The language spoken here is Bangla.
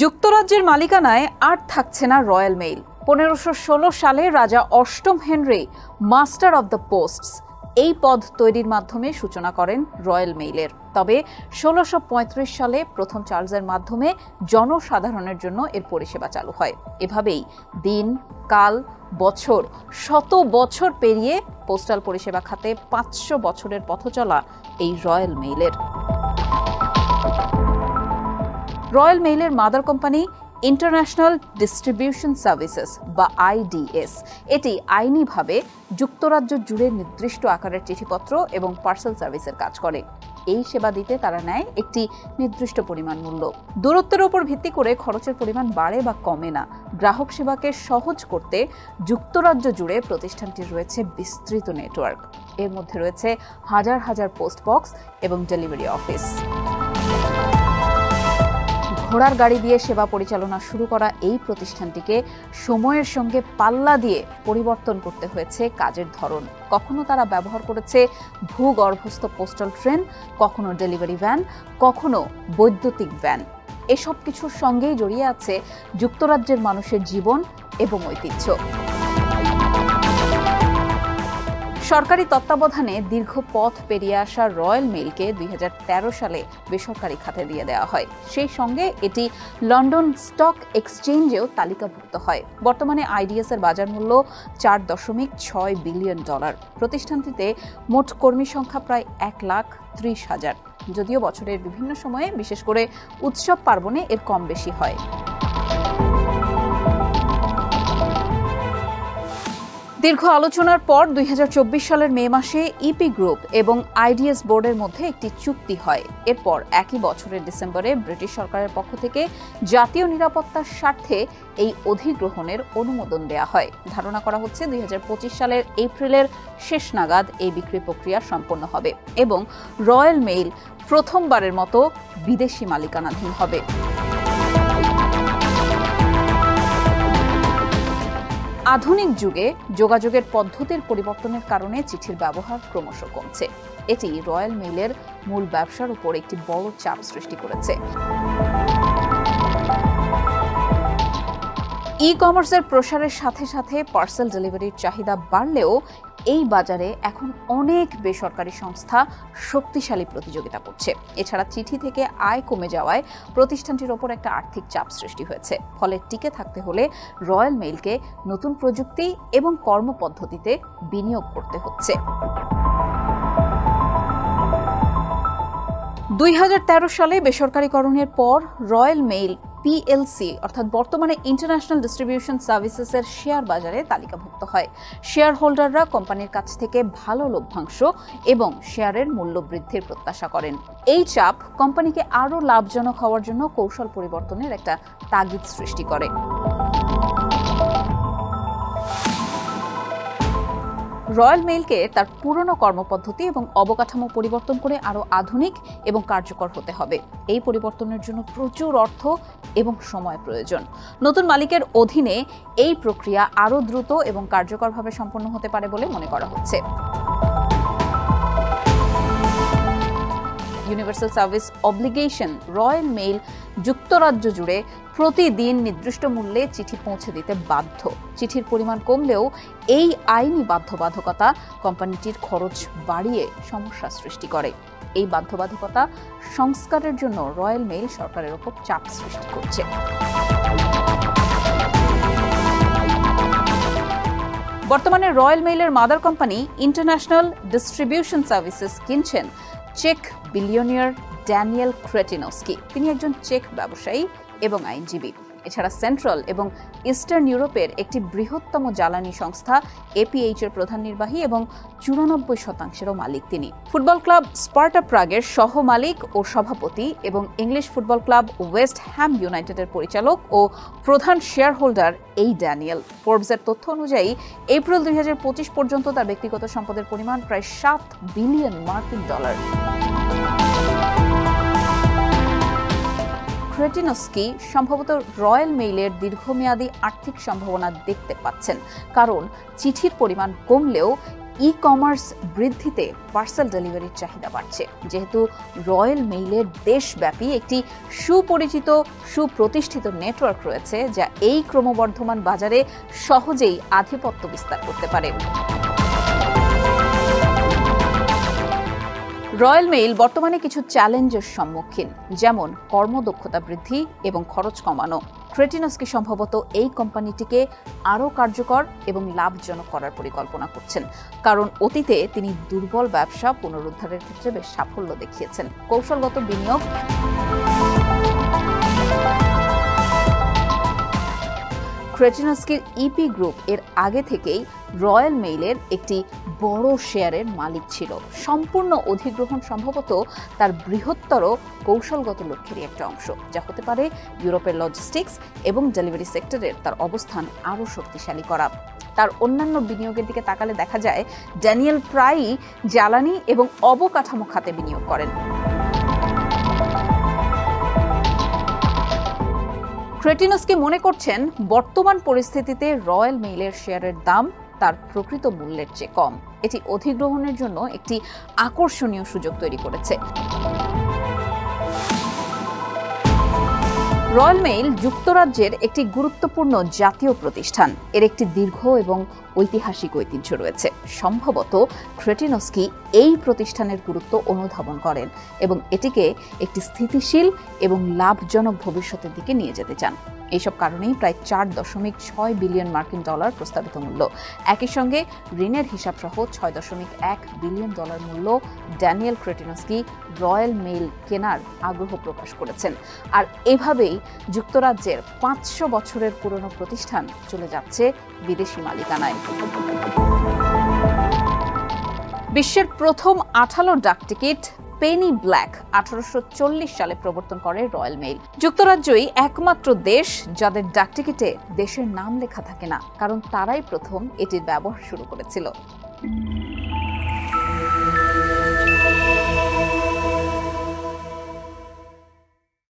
যুক্তরাজ্যের মালিকানায় আর থাকছে না রয়্যাল মেইল। 1516 সালে রাজা অষ্টম Henry master of the posts এই পদ তৈরির মাধ্যমে সূচনা করেন রয়্যাল মেইলের। তবে 1635 সালে প্রথম চার্লসের মাধ্যমে জনসাধারণের জন্য এর পরিষেবা চালু হয়। এভাবেই দিন, কাল, বছর, শত বছর পেরিয়ে পোস্টাল পরিষেবা খাতে 500 বছরের পথচলা এই রয়্যাল মেইলের। রয়্যাল মেইলের mother company International Distribution Services বা আইডিএস। এটি আইনিভাবে যুক্তরাজ্য জুড়ে নির্দিষ্ট আকারের চিঠিপত্র এবং পার্সেল সার্ভিসের কাজ করে। এই সেবা দিতে তারা নেয় একটি নির্দিষ্ট পরিমাণ মূল্য। দূরত্বের উপর ভিত্তি করে খরচের পরিমাণ বাড়ে বা কমে না। গ্রাহক সেবাকে সহজ করতে যুক্তরাজ্য জুড়ে প্রতিষ্ঠানটির রয়েছে বিস্তৃত নেটওয়ার্ক। এর মধ্যে রয়েছে হাজার হাজার পোস্ট বক্স এবং ডেলিভারি অফিস। ঘোড়ার গাড়ি দিয়ে সেবা পরিচালনা শুরু করা এই প্রতিষ্ঠানটিকে সময়ের সঙ্গে পাল্লা দিয়ে পরিবর্তন করতে হয়েছে কাজের ধরন। কখনো তারা ব্যবহার করেছে ভূগর্ভস্থ পোস্টাল ট্রেন, কখনো ডেলিভারি ভ্যান, কখনো বৈদ্যুতিক ভ্যান। এসব কিছুর সঙ্গেই জড়িয়ে আছে যুক্তরাজ্যের মানুষের জীবন এবং ঐতিহ্য। সরকারি তত্ত্বাবধানে দীর্ঘ পথ পেরিয়ে আসা রয়্যাল মেইলকে 2013 সালে বেসরকারি খাতে দিয়ে দেওয়া হয়। সেই সঙ্গে এটি লন্ডন স্টক এক্সচেঞ্জেও তালিকাভুক্ত হয়। বর্তমানে আইডিএস এর বাজার মূল্য $4.6 বিলিয়ন। প্রতিষ্ঠানটিতে মোট কর্মী সংখ্যা প্রায় 1,30,000। যদিও বছরের বিভিন্ন সময়ে বিশেষ করে উৎসব পার্বণে এর কম বেশি হয়। দীর্ঘ আলোচনার পর 2024 সালের মে মাসে ইপি গ্রুপ এবং আইডিএস বোর্ডের মধ্যে একটি চুক্তি হয়। এরপর একই বছরের ডিসেম্বরে ব্রিটিশ সরকারের পক্ষ থেকে জাতীয় নিরাপত্তার স্বার্থে এই অধিগ্রহণের অনুমোদন দেওয়া হয়। ধারণা করা হচ্ছে 2025 সালের এপ্রিলের শেষ নাগাদ এই বিক্রি প্রক্রিয়া সম্পন্ন হবে এবং রয়্যাল মেইল প্রথমবারের মতো বিদেশি মালিকানাধীন হবে। আধুনিক যুগে যোগাযোগের পদ্ধতির পরিবর্তনের কারণে চিঠির ব্যবহার ক্রমশ কমছে। এটি রয়্যাল মেইলের মূল ব্যবসার উপর একটি বড় চাপ সৃষ্টি করেছে। ই কমার্সের প্রসারের সাথে সাথে পার্সেল ডেলিভারির চাহিদা বাড়লেও এই বাজারে এখন অনেক বেসরকারি সংস্থা শক্তিশালী প্রতিযোগিতা করছে। এছাড়া চিঠি থেকে আয় কমে যাওয়ায় প্রতিষ্ঠানটির ওপর একটা আর্থিক চাপ সৃষ্টি হয়েছে। ফলে টিকে থাকতে হলে রয়্যাল মেইলকে নতুন প্রযুক্তি এবং কর্মপদ্ধতিতে বিনিয়োগ করতে হচ্ছে। 2013 সালে বেসরকারীকরণের পর রয়্যাল মেইল পিএলসি অর্থাৎ বর্তমানে ইন্টারন্যাশনাল ডিস্ট্রিবিউশন সার্ভিসেসের শেয়ার বাজারে তালিকাভুক্ত হয়। শেয়ার হোল্ডাররা কোম্পানির কাছ থেকে ভালো লভ্যাংশ এবং শেয়ারের মূল্য বৃদ্ধির প্রত্যাশা করেন। এই চাপ কোম্পানিকে আরও লাভজনক হওয়ার জন্য কৌশল পরিবর্তনের একটা তাগিদ সৃষ্টি করে। রয়্যাল মেইলকে তার পুরনো কর্মপদ্ধতি এবং অবকাঠামো পরিবর্তন করে আরও আধুনিক এবং কার্যকর হতে হবে। এই পরিবর্তনের জন্য প্রচুর অর্থ এবং সময় প্রয়োজন। নতুন মালিকের অধীনে এই প্রক্রিয়া আরও দ্রুত এবং কার্যকরভাবে সম্পন্ন হতে পারে বলে মনে করা হচ্ছে। Universal service obligation royal mail যুক্তরাজ্য জুড়ে প্রতিদিন নির্দিষ্ট মূল্যে চিঠি পৌঁছে দিতে বাধ্য। চিঠির পরিমাণ কমলেও এই আইনি বাধ্যবাধকতা কোম্পানিটির খরচ বাড়িয়ে সমস্যা সৃষ্টি করে। এই বাধ্যবাধকতা সংস্কারের জন্য রয়্যাল মেইল সরকারের উপর চাপ সৃষ্টি করছে। বর্তমানে রয়্যাল মেইলের mother company International Distribution Services কিনছেন চেক বিলিয়নিয়ার ড্যানিয়েল ক্রেটিনস্কি। তিনি একজন চেক ব্যবসায়ী এবং আইনজীবী। এছাড়া সেন্ট্রাল এবং ইস্টার্ন ইউরোপের একটি বৃহত্তম জ্বালানি সংস্থা এপিএইচ এর প্রধান নির্বাহী এবং 94% মালিক তিনি। ফুটবল ক্লাব স্পার্টা প্রাগের সহ মালিক ও সভাপতি এবং English football club West Ham ইউনাইটেডের পরিচালক ও প্রধান শেয়ার হোল্ডার এই ড্যানিয়েল। ফোর্বসের তথ্য অনুযায়ী এপ্রিল 2025 পর্যন্ত তার ব্যক্তিগত সম্পদের পরিমাণ প্রায় $7 বিলিয়ন। ক্রেটিনস্কি সম্ভবত রয়্যাল মেইলের দীর্ঘমেয়াদী আর্থিক সম্ভাবনা দেখতে পাচ্ছেন, কারণ চিঠির পরিমাণ কমলেও ই-কমার্স বৃদ্ধিতে পার্সেল ডেলিভারির চাহিদা বাড়ছে, যেহেতু রয়্যাল মেইলের দেশব্যাপী একটি সুপরিচিত সুপ্রতিষ্ঠিত নেটওয়ার্ক রয়েছে, যা এই ক্রমবর্ধমান বাজারে সহজেই আধিপত্য বিস্তার করতে পারে। রয়্যাল মেইল বর্তমানে কিছু চ্যালেঞ্জের সম্মুখীন, যেমন কর্মদক্ষতা বৃদ্ধি এবং খরচ কমানো। ক্রেটিনস্কি সম্ভবত এই কোম্পানিটিকে আরও কার্যকর এবং লাভজনক করার পরিকল্পনা করছেন, কারণ অতীতে তিনি দুর্বল ব্যবসা পুনরুদ্ধারের ক্ষেত্রে বেশ সাফল্য দেখিয়েছেন। কৌশলগত বিনিয়োগ। ক্রেটিনস্কির ইপি গ্রুপ এর আগে থেকেই রয়্যাল মেইলের একটি বড় শেয়ারের মালিক ছিল। সম্পূর্ণ অধিগ্রহণ সম্ভবত তার বৃহত্তর কৌশলগত লক্ষ্যেরই একটা অংশ, যা হতে পারে ইউরোপের লজিস্টিক্স এবং ডেলিভারি সেক্টরের তার অবস্থান আরও শক্তিশালী করা। তার অন্যান্য বিনিয়োগের দিকে তাকালে দেখা যায় ড্যানিয়েল প্রায়ই জ্বালানি এবং অবকাঠামো খাতে বিনিয়োগ করেন। ক্রেটিনস্কি মনে করছেন বর্তমান পরিস্থিতিতে রয়্যাল মেইলের শেয়ারের দাম তার প্রকৃত মূল্যের চেয়ে কম। এটি অধিগ্রহণের জন্য একটি আকর্ষণীয় সুযোগ তৈরি করেছে। রয়্যাল মেইল যুক্তরাজ্যের একটি গুরুত্বপূর্ণ জাতীয় প্রতিষ্ঠান। এর একটি দীর্ঘ এবং ঐতিহাসিক ঐতিহ্য রয়েছে। সম্ভবত ক্রেটিনস্কি এই প্রতিষ্ঠানের গুরুত্ব অনুধাবন করেন এবং এটিকে একটি স্থিতিশীল এবং লাভজনক ভবিষ্যতের দিকে নিয়ে যেতে চান। এইসব কারণেই প্রায় 4.6 বিলিয়ন মার্কিন ডলার প্রস্তাবিত মূল্য। একই সঙ্গে ঋণের হিসাব সহ 6.1 বিলিয়ন ডলার মূল্য ড্যানিয়েল ক্রেটিনস্কি রয়্যাল মেইল কেনার আগ্রহ প্রকাশ করেছেন। আর এভাবেই যুক্তরাজ্যের 500 বছরের পুরনো প্রতিষ্ঠান চলে যাচ্ছে বিদেশি মালিকানায়। বিশ্বের প্রথম 18 ডাকটিকিট পেনি ব্ল্যাক 1840 সালে প্রবর্তন করে রয়্যাল মেইল। যুক্তরাজ্যই একমাত্র দেশ যাদের ডাকটিকিটে দেশের নাম লেখা থাকে না, কারণ তারাই প্রথম এটির ব্যবহার শুরু করেছিল।